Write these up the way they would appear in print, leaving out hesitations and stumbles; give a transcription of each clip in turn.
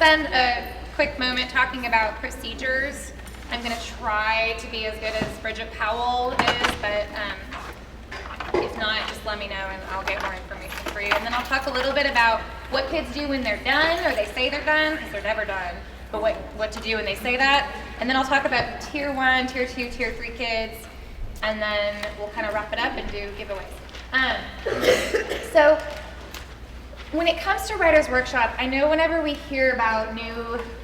spend a quick moment talking about procedures. I'm going to try to be as good as Bridget Powell is, but if not, just let me know and I'll get more information for you. And then I'll talk a little bit about what kids do when they're done, or they say they're done, because they're never done, but what to do when they say that. And then I'll talk about Tier 1, Tier 2, Tier 3 kids, and then we'll kind of wrap it up and do giveaways. So when it comes to Writer's Workshop, I know whenever we hear about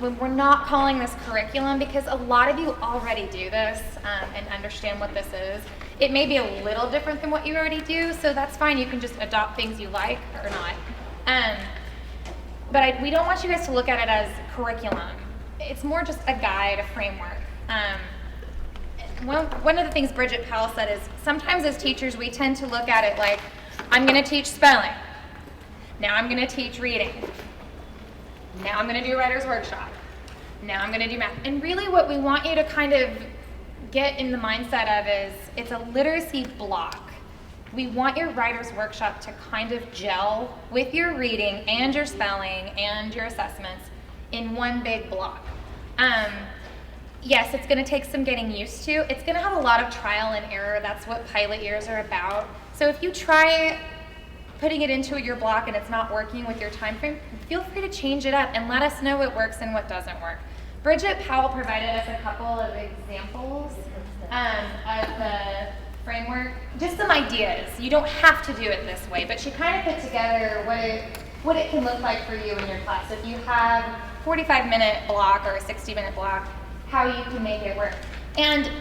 we're not calling this curriculum because a lot of you already do this and understand what this is. It may be a little different than what you already do, so that's fine. You can just adopt things you like or not. But we don't want you guys to look at it as curriculum. It's more just a guide, a framework. One of the things Bridget Powell said is sometimes as teachers we tend to look at it like, I'm going to teach spelling. Now I'm going to teach reading. Now I'm going to do Writer's Workshop. Now I'm going to do math. And really what we want you to kind of get in the mindset of is it's a literacy block. We want your Writer's Workshop to kind of gel with your reading and your spelling and your assessments in one big block. Yes, it's going to take some getting used to. It's going to have a lot of trial and error. That's what pilot years are about. So if you try putting it into your block and it's not working with your time frame, feel free to change it up and let us know what works and what doesn't work. Bridget Powell provided us a couple of examples of the framework, just some ideas. You don't have to do it this way, but she kind of put together what it can look like for you in your class. If you have a 45-minute block or a 60-minute block, how you can make it work. And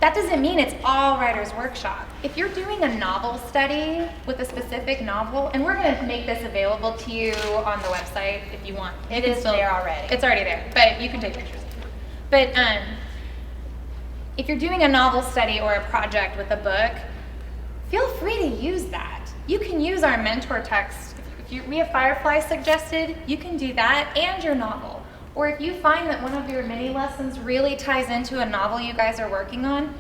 that doesn't mean it's all Writer's Workshop. If you're doing a novel study with a specific novel, and we're going to make this available to you on the website if you want. It is there already. It's already there, but you can take pictures. But if you're doing a novel study or a project with a book, feel free to use that. You can use our mentor text. We have Firefly suggested, you can do that and your novel. Or if you find that one of your mini lessons really ties into a novel you guys are working on,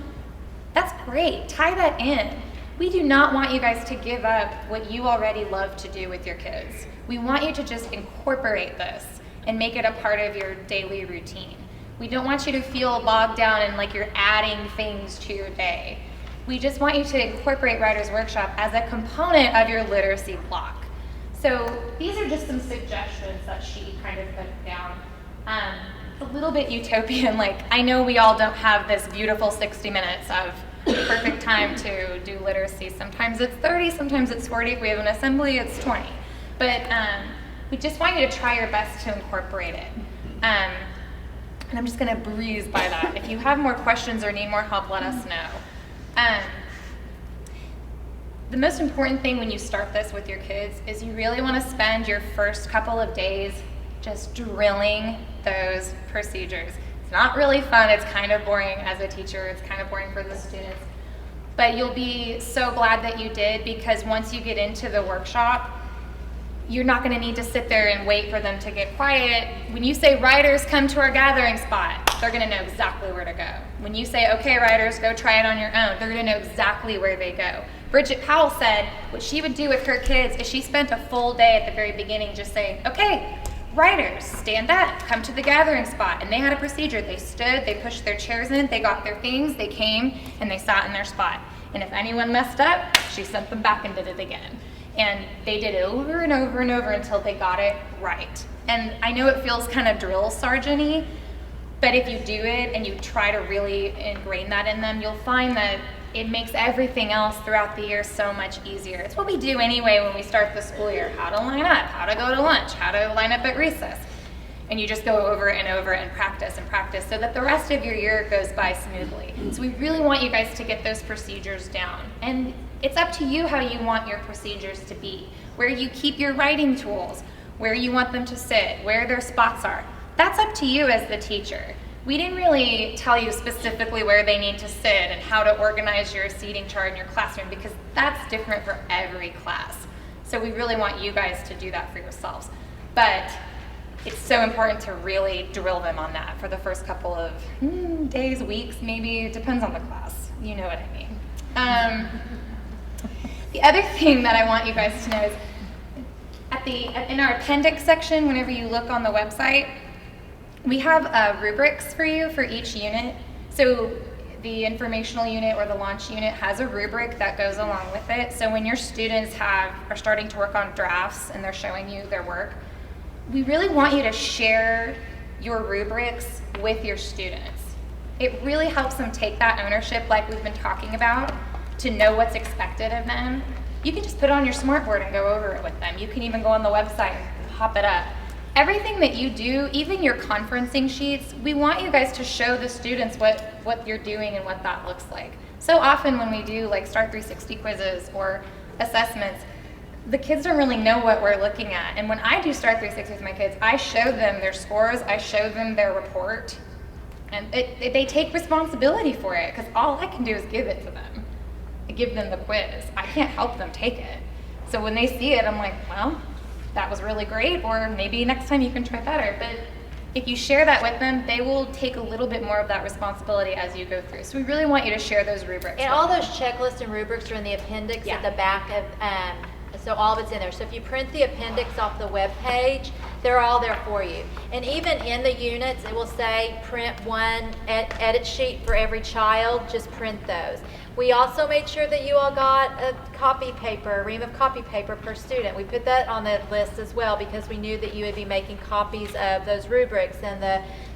that's great. Tie that in. We do not want you guys to give up what you already love to do with your kids. We want you to just incorporate this and make it a part of your daily routine. We don't want you to feel bogged down and like you're adding things to your day. We just want you to incorporate Writer's Workshop as a component of your literacy block. So these are just some suggestions that she kind of put down. It's a little bit utopian, like I know we all don't have this beautiful 60 minutes of perfect time to do literacy. Sometimes it's 30, sometimes it's 40. If we have an assembly, it's 20. But we just want you to try your best to incorporate it. And I'm just going to breeze by that. If you have more questions or need more help, let us know. The most important thing when you start this with your kids is you really want to spend your first couple of days just drilling those procedures. It's not really fun, it's kind of boring as a teacher, it's kind of boring for the students. But you'll be so glad that you did, because once you get into the workshop, you're not going to need to sit there and wait for them to get quiet. When you say, writers, come to our gathering spot, they're going to know exactly where to go. When you say, okay, writers, go try it on your own, they're going to know exactly where they go. Bridget Powell said what she would do with her kids is she spent a full day at the very beginning just saying, okay, writers, stand up, come to the gathering spot. And they had a procedure. They stood, they pushed their chairs in, they got their things, they came, and they sat in their spot. And if anyone messed up, she sent them back and did it again. And they did it over and over and over until they got it right. And I know it feels kind of drill sergeant-y, but if you do it and you try to really ingrain that in them, you'll find that it makes everything else throughout the year so much easier. It's what we do anyway when we start the school year. How to line up, how to go to lunch, how to line up at recess. And you just go over and over and practice so that the rest of your year goes by smoothly. So we really want you guys to get those procedures down. And it's up to you how you want your procedures to be, where you keep your writing tools, where you want them to sit, where their spots are. That's up to you as the teacher. We didn't really tell you specifically where they need to sit and how to organize your seating chart in your classroom, because that's different for every class. So we really want you guys to do that for yourselves. But it's so important to really drill them on that for the first couple of days, weeks, maybe. It depends on the class. You know what I mean. The other thing that I want you guys to know is at in our appendix section, whenever you look on the website, we have rubrics for you for each unit. So the informational unit or the launch unit has a rubric that goes along with it. So when your students are starting to work on drafts and they're showing you their work, we really want you to share your rubrics with your students. It really helps them take that ownership like we've been talking about, to know what's expected of them. You can just put it on your smartboard and go over it with them. You can even go on the website and pop it up. Everything that you do, even your conferencing sheets, we want you guys to show the students what you're doing and what that looks like. So often when we do like Start 360 quizzes or assessments, the kids don't really know what we're looking at. And when I do Start 360 with my kids, I show them their scores, I show them their report, and they take responsibility for it, because all I can do is give it to them. I give them the quiz. I can't help them take it. So when they see it, I'm like, well, that was really great, or maybe next time you can try better. But if you share that with them, they will take a little bit more of that responsibility as you go through. So we really want you to share those rubrics. And all those checklists and rubrics are in the appendix at the back of, so all of it's in there. So if you print the appendix off the web page, they're all there for you. And even in the units, it will say print one edit sheet for every child. Just print those. We also made sure that you all got a copy paper, a ream of copy paper per student. We put that on the list as well because we knew that you would be making copies of those rubrics. And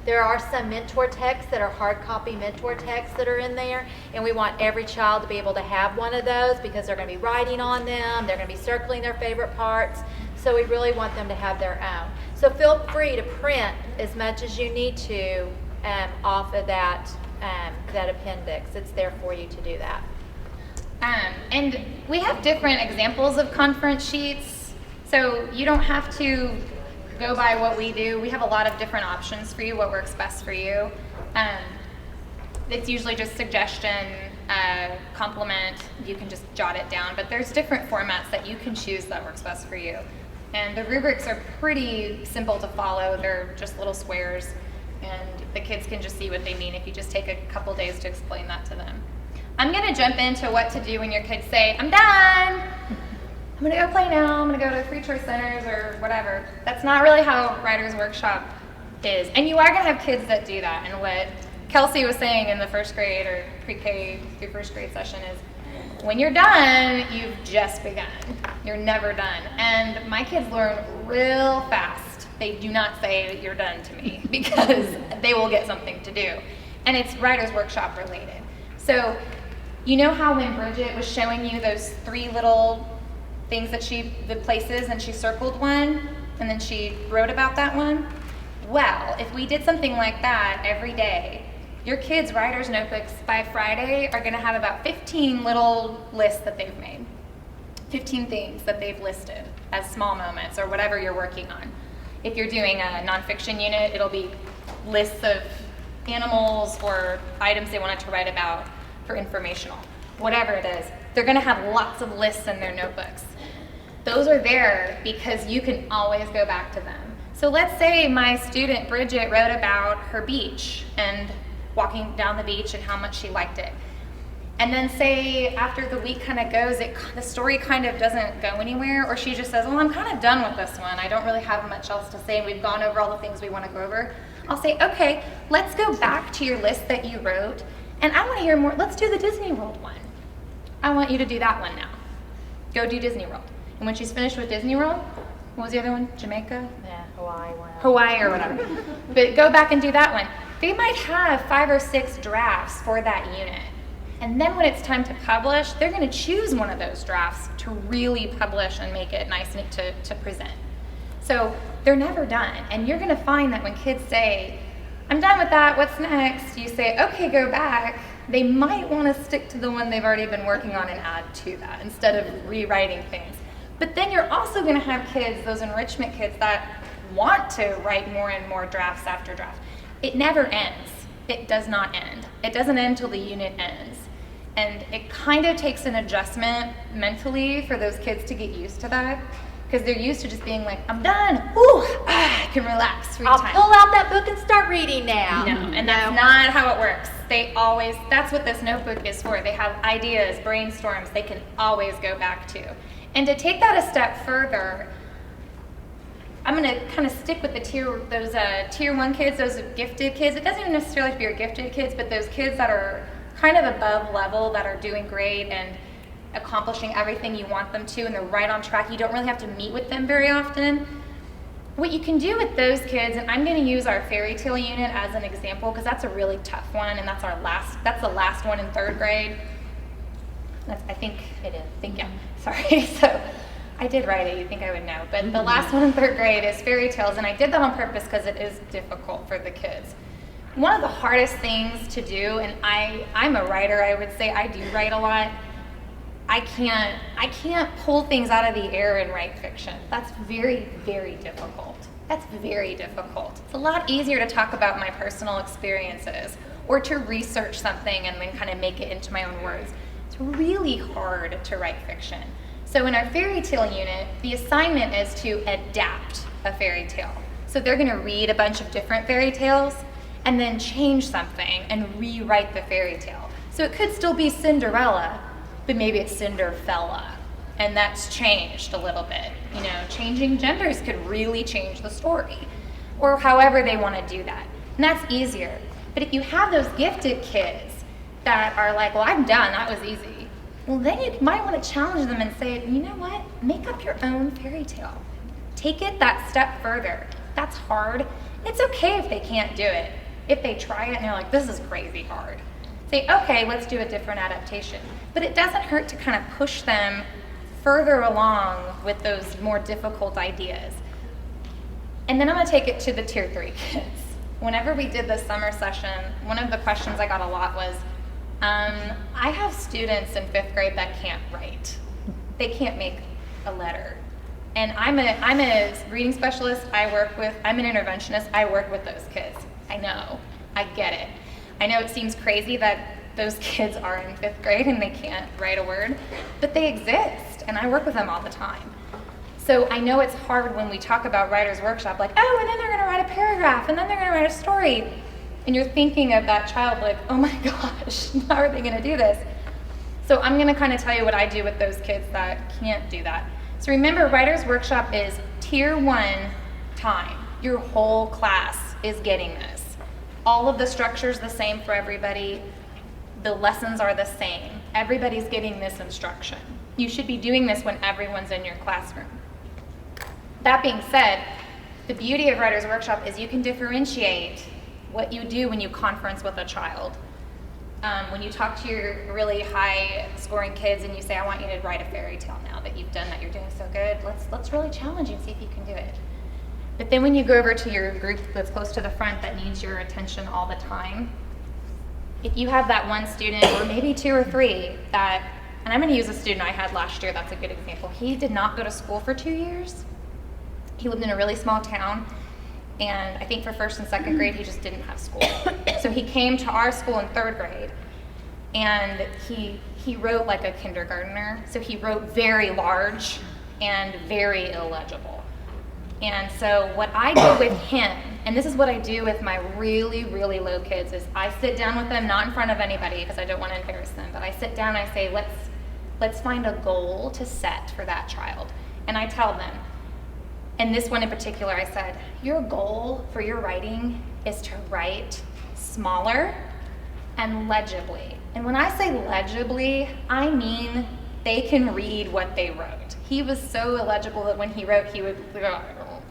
there are some mentor texts that are hard copy mentor texts that are in there. And we want every child to be able to have one of those because they're going to be writing on them. They're going to be circling their favorite parts. So we really want them to have their own. So feel free to print as much as you need to off of that appendix. It's there for you to do that. And we have different examples of conference sheets, so you don't have to go by what we do. We have a lot of different options for you, what works best for you. It's usually just suggestion, compliment, you can just jot it down, but there's different formats that you can choose that works best for you. And the rubrics are pretty simple to follow. They're just little squares, and the kids can just see what they mean if you just take a couple days to explain that to them. I'm going to jump into what to do when your kids say, I'm done, I'm going to go play now, I'm going to go to free choice centers or whatever. That's not really how Writer's Workshop is. And you are going to have kids that do that. And what Kelsey was saying in the first grade or pre-K through first grade session is, when you're done, you've just begun. You're never done. And my kids learn real fast. They do not say you're done to me because they will get something to do. And it's Writer's Workshop related. So you know how when Bridget was showing you those three little things that the places, and she circled one and then she wrote about that one? Well, if we did something like that every day, your kids' writer's notebooks by Friday are going to have about 15 little lists that they've made. 15 things that they've listed as small moments or whatever you're working on. If you're doing a nonfiction unit, it'll be lists of animals or items they wanted to write about for informational. Whatever it is, they're going to have lots of lists in their notebooks. Those are there because you can always go back to them. So let's say my student Bridget wrote about her beach and walking down the beach and how much she liked it. And then say after the week kind of goes, the story kind of doesn't go anywhere, or she just says, well, I'm kind of done with this one. I don't really have much else to say. We've gone over all the things we want to go over. I'll say, okay, let's go back to your list that you wrote, and I want to hear more. Let's do the Disney World one. I want you to do that one now. Go do Disney World. And when she's finished with Disney World, what was the other one? Jamaica? Yeah, Hawaii. Hawaii or whatever. But go back and do that one. They might have 5 or 6 drafts for that unit. And then when it's time to publish, they're going to choose one of those drafts to really publish and make it nice and to present. So they're never done. And you're going to find that when kids say, I'm done with that, what's next? You say, okay, go back. They might want to stick to the one they've already been working on and add to that instead of rewriting things. But then you're also going to have kids, those enrichment kids, that want to write more and more drafts after draft. It never ends. It does not end. It doesn't end till the unit ends. And it kind of takes an adjustment mentally for those kids to get used to that, because they're used to just being like, I'm done. Ooh, I can relax. Free I'll time. pull out that book and start reading now. No, and that's not how it works. That's what this notebook is for. They have ideas, brainstorms they can always go back to. And to take that a step further, I'm going to kind of stick with the tier 1 kids, those gifted kids. It doesn't even necessarily have to be your gifted kids, but those kids that are kind of above level, that are doing great and accomplishing everything you want them to, and they're right on track. You don't really have to meet with them very often. What you can do with those kids, and I'm going to use our fairy tale unit as an example because that's a really tough one, and that's the last one in 3rd grade. I think it is. Yeah. Sorry. So I did write it. You'd think I would know, but the last one in 3rd grade is fairy tales, and I did that on purpose because it is difficult for the kids. One of the hardest things to do, and I'm a writer. I would say I do write a lot. I can't pull things out of the air and write fiction. That's very, very difficult. That's very difficult. It's a lot easier to talk about my personal experiences or to research something and then kind of make it into my own words. It's really hard to write fiction. So in our fairy tale unit, the assignment is to adapt a fairy tale. So they're going to read a bunch of different fairy tales and then change something and rewrite the fairy tale. So it could still be Cinderella, but maybe it's Cinderfella, and that's changed a little bit. You know, changing genders could really change the story, or however they want to do that. And that's easier. But if you have those gifted kids that are like, well, I'm done, that was easy. Well, then you might want to challenge them and say, you know what, make up your own fairy tale. Take it that step further. That's hard. It's okay if they can't do it. If they try it and they're like, this is crazy hard. Say, okay, let's do a different adaptation. But it doesn't hurt to kind of push them further along with those more difficult ideas. And then I'm going to take it to the tier 3 kids. Whenever we did the summer session, one of the questions I got a lot was, I have students in 5th grade that can't write. They can't make a letter. And I'm a reading specialist. I'm an interventionist. I work with those kids. I know. I get it. I know it seems crazy that those kids are in 5th grade and they can't write a word, but they exist, and I work with them all the time. So I know it's hard when we talk about writer's workshop, like, oh, and then they're gonna write a paragraph, and then they're gonna write a story. And you're thinking of that child like, oh my gosh, how are they gonna do this? So I'm gonna kind of tell you what I do with those kids that can't do that. So remember, writer's workshop is tier 1 time. Your whole class is getting this. All of the structure's the same for everybody. The lessons are the same. Everybody's getting this instruction. You should be doing this when everyone's in your classroom. That being said, the beauty of Writer's Workshop is you can differentiate what you do when you conference with a child. When you talk to your really high scoring kids and you say, I want you to write a fairy tale now that you've done that, you're doing so good, let's really challenge you and see if you can do it. But then when you go over to your group that's close to the front that needs your attention all the time, if you have that one student, or maybe 2 or 3, that, and I'm going to use a student I had last year, that's a good example. He did not go to school for 2 years. He lived in a really small town, and I think for 1st and 2nd grade, he just didn't have school. So he came to our school in 3rd grade, and he wrote like a kindergartner. So he wrote very large and very illegible. And so what I do with him, and this is what I do with my really, really low kids, is I sit down with them, not in front of anybody because I don't want to embarrass them, but I sit down and I say, let's find a goal to set for that child. And I tell them, and this one in particular, I said, your goal for your writing is to write smaller and legibly. And when I say legibly, I mean they can read what they wrote. He was so illegible that when he wrote, he would go, I don't know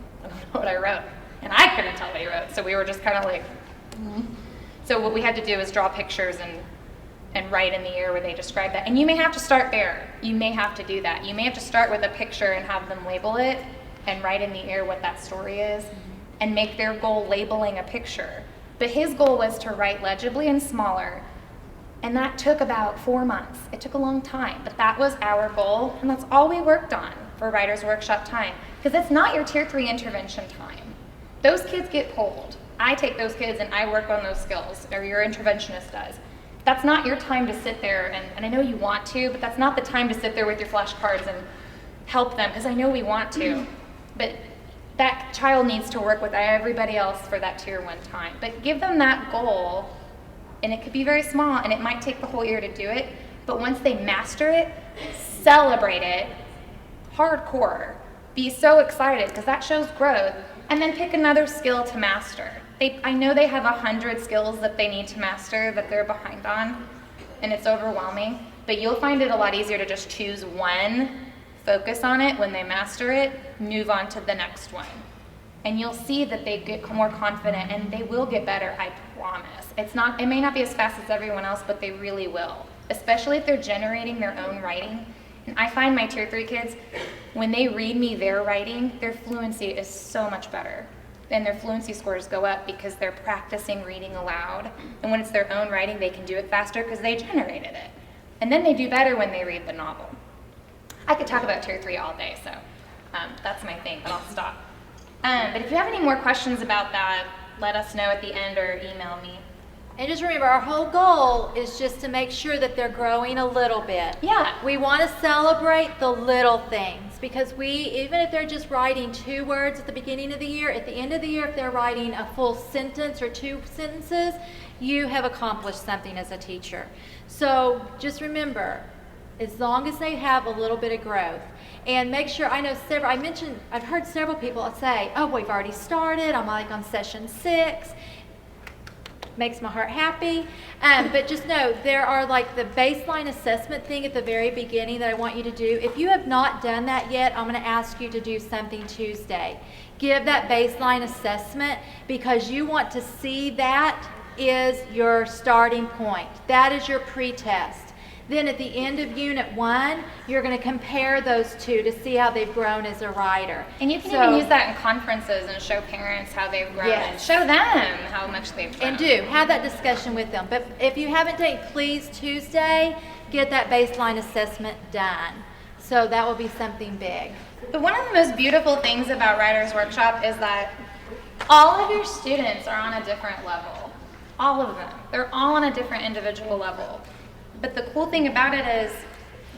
what I wrote. And I couldn't tell what he wrote, so we were just kind of like, So what we had to do is draw pictures and write in the air where they describe that. And you may have to start there. You may have to do that. You may have to start with a picture and have them label it and write in the air what that story is and make their goal labeling a picture. But his goal was to write legibly and smaller. And that took about 4 months. It took a long time, but that was our goal, and that's all we worked on for Writer's Workshop time, because it's not your Tier 3 intervention time. Those kids get pulled. I take those kids and I work on those skills, or your interventionist does. That's not your time to sit there, and I know you want to, but that's not the time to sit there with your flashcards and help them, because I know we want to. But that child needs to work with everybody else for that Tier 1 time. But give them that goal, and it could be very small, and it might take the whole year to do it, but once they master it, celebrate it hardcore. Be so excited because that shows growth. And then pick another skill to master. I know they have 100 skills that they need to master that they're behind on, and it's overwhelming, but you'll find it a lot easier to just choose one, focus on it. When they master it, move on to the next one. And you'll see that they get more confident, and they will get better, I promise. It may not be as fast as everyone else, but they really will, especially if they're generating their own writing. And I find my tier 3 kids, when they read me their writing, their fluency is so much better. And their fluency scores go up because they're practicing reading aloud. And when it's their own writing, they can do it faster because they generated it. And then they do better when they read the novel. I could talk about tier 3 all day, so that's my thing, but I'll stop. But if you have any more questions about that, let us know at the end or email me. And just remember, our whole goal is just to make sure that they're growing a little bit. Yeah. We want to celebrate the little things, because even if they're just writing 2 words at the beginning of the year, at the end of the year, if they're writing a full sentence or 2 sentences, you have accomplished something as a teacher. So just remember, as long as they have a little bit of growth, and make sure, I've heard several people say, oh, we've already started, I'm like on session 6. Makes my heart happy. But just know, there are like the baseline assessment thing at the very beginning that I want you to do. If you have not done that yet, I'm going to ask you to do something Tuesday. Give that baseline assessment, because you want to see that is your starting point. That is your pre-test. Then at the end of Unit 1, you're going to compare those 2 to see how they've grown as a writer. And you can even use that in conferences and show parents how they've grown, and show them how much they've grown. And have that discussion with them. But if you haven't done it, please Tuesday, get that baseline assessment done. So that will be something big. But one of the most beautiful things about Writer's Workshop is that all of your students are on a different level. All of them. They're all on a different individual level. But the cool thing about it is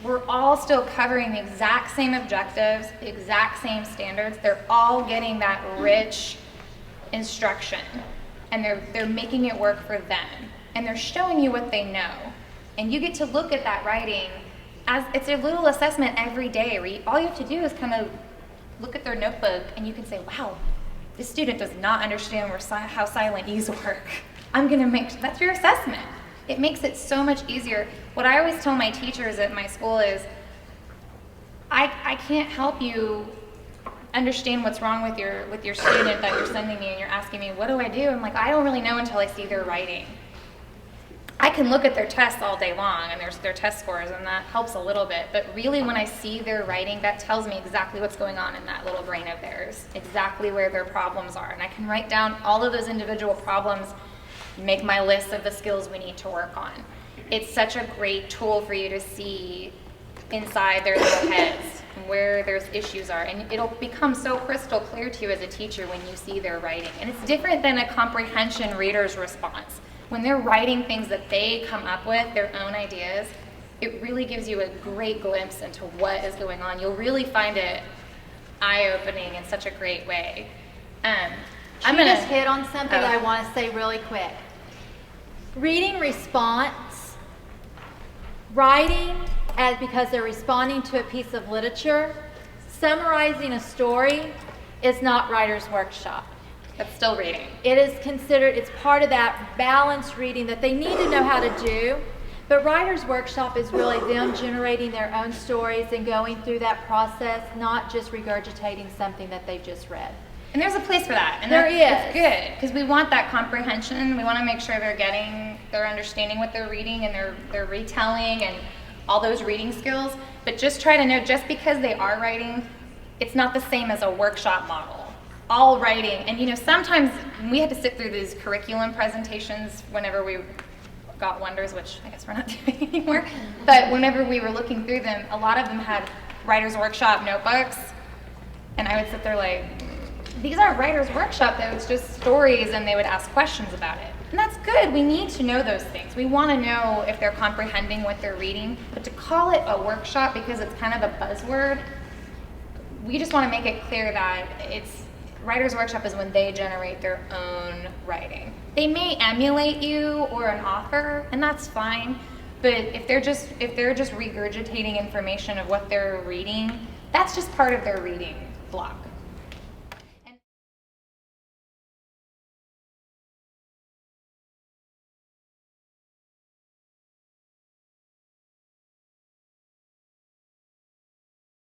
we're all still covering the exact same objectives, the exact same standards. They're all getting that rich instruction, and they're making it work for them. And they're showing you what they know. And you get to look at that writing as it's a little assessment every day, where all you have to do is kind of look at their notebook, and you can say, wow, this student does not understand how silent E's work. That's your assessment. It makes it so much easier. What I always tell my teachers at my school is, I can't help you understand what's wrong with your student that you're sending me, and you're asking me, what do I do? I'm like, I don't really know until I see their writing. I can look at their tests all day long and their test scores, and that helps a little bit. But really, when I see their writing, that tells me exactly what's going on in that little brain of theirs, exactly where their problems are. And I can write down all of those individual problems, make my list of the skills we need to work on. It's such a great tool for you to see inside their little heads and where their issues are. And it'll become so crystal clear to you as a teacher when you see their writing. And it's different than a comprehension reader's response. When they're writing things that they come up with, their own ideas, it really gives you a great glimpse into what is going on. You'll really find it eye-opening in such a great way. I'm going to hit on something that I want to say really quick. Reading response, writing because they're responding to a piece of literature, summarizing a story is not Writer's Workshop. That's still reading. It is considered, it's part of that balanced reading that they need to know how to do. But Writer's Workshop is really them generating their own stories and going through that process, not just regurgitating something that they've just read. And there's a place for that. And there is. It's good, because we want that comprehension. We want to make sure they're understanding what they're reading, and they're retelling and all those reading skills. But just try to know, just because they are writing, it's not the same as a workshop model. All writing, and sometimes we had to sit through these curriculum presentations whenever we got Wonders, which I guess we're not doing anymore. But whenever we were looking through them, a lot of them had Writer's Workshop notebooks, and I would sit there like, these aren't Writer's Workshop, though. It's just stories, and they would ask questions about it. And that's good. We need to know those things. We want to know if they're comprehending what they're reading. But to call it a workshop because it's kind of a buzzword, we just want to make it clear that Writer's Workshop is when they generate their own writing. They may emulate you or an author, and that's fine. But if they're just regurgitating information of what they're reading, that's just part of their reading. block